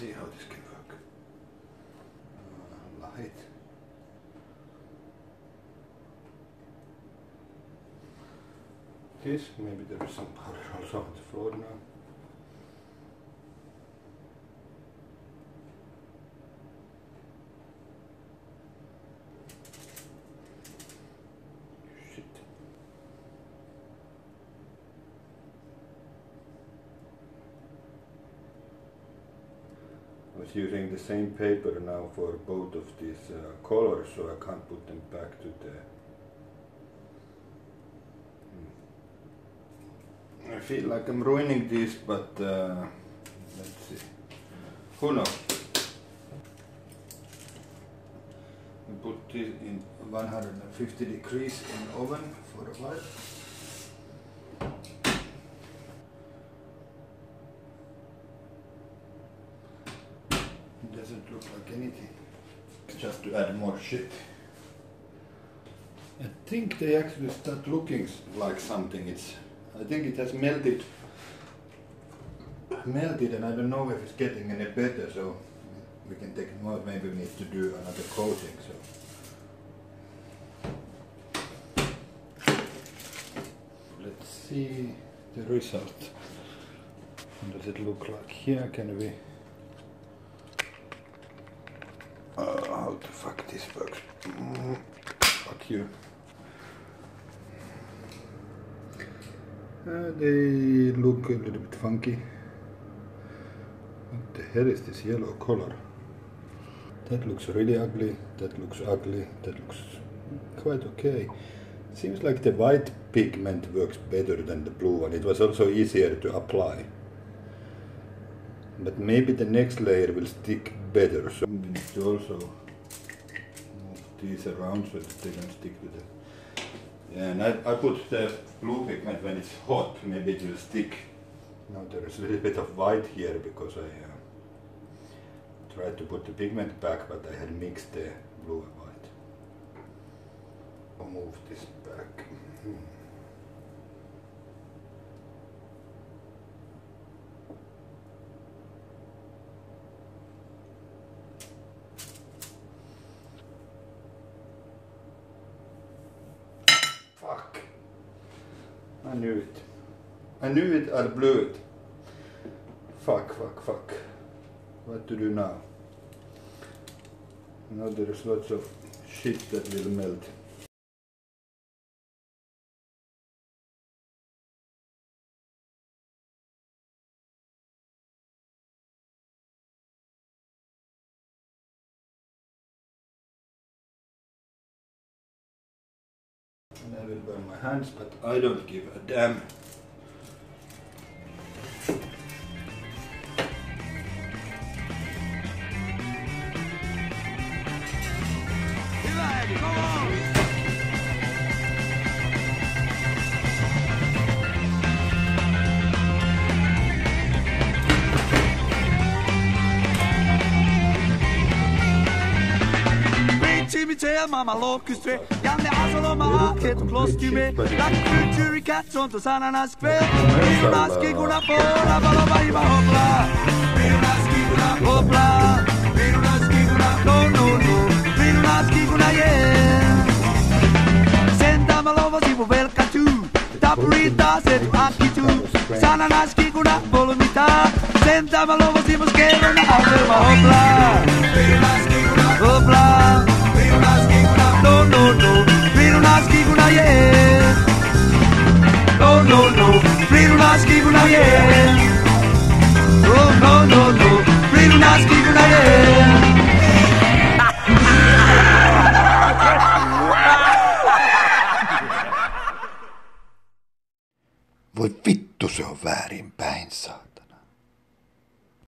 see how this can work. Light. This, maybe there is some powder also on the floor now. Shit. I was using the same paper now for both of these colors, so I can't put them back to the... I feel like I'm ruining this, but let's see. Who knows? We put this in 150 degrees in oven for a while. It doesn't look like anything. It's just to add more shit. I think they actually start looking like something. I think it has melted, and I don't know if it's getting any better, so we can take it out. Maybe we need to do another coating. So let's see the result. What does it look like here? Can we... how the fuck this works? Fuck you. They look a little bit funky. What the hell is this yellow color? That looks really ugly, that looks ugly, that looks quite okay. Seems like the white pigment works better than the blue one. It was also easier to apply. But maybe the next layer will stick better. So we need to also move these around so that they don't stick to the... Yeah, and I put the blue pigment when it's hot, maybe it will stick. Now there is a little bit of white here because I tried to put the pigment back, but I had mixed the blue and white. I'll move this back. Fuck. I knew it. I knew it, I blew it. Fuck. What to do now? Now there is lots of shit that will melt. And I will burn my hands, but I don't give a damn. Come on! Me tail, mama locust way. Janne asolo maa, get close to me. Like future cats on to sananas kvel. Virunaski kuna pora, balo baiba hopla. Virunaski kuna hopla. Virunaski kuna no. Virunaski kuna yeah. Senta malova sivu velka tu. Tapurita setu aki tu. Sananaski kuna volumita. Senta malova sivu skero na avelma hopla. Virunaski kuna hopla. No, Virunaski kuna yeah. No, Virunaski kuna yeah. No, Virunaski kuna yeah. Voi vittu, se on väärinpäin, saa.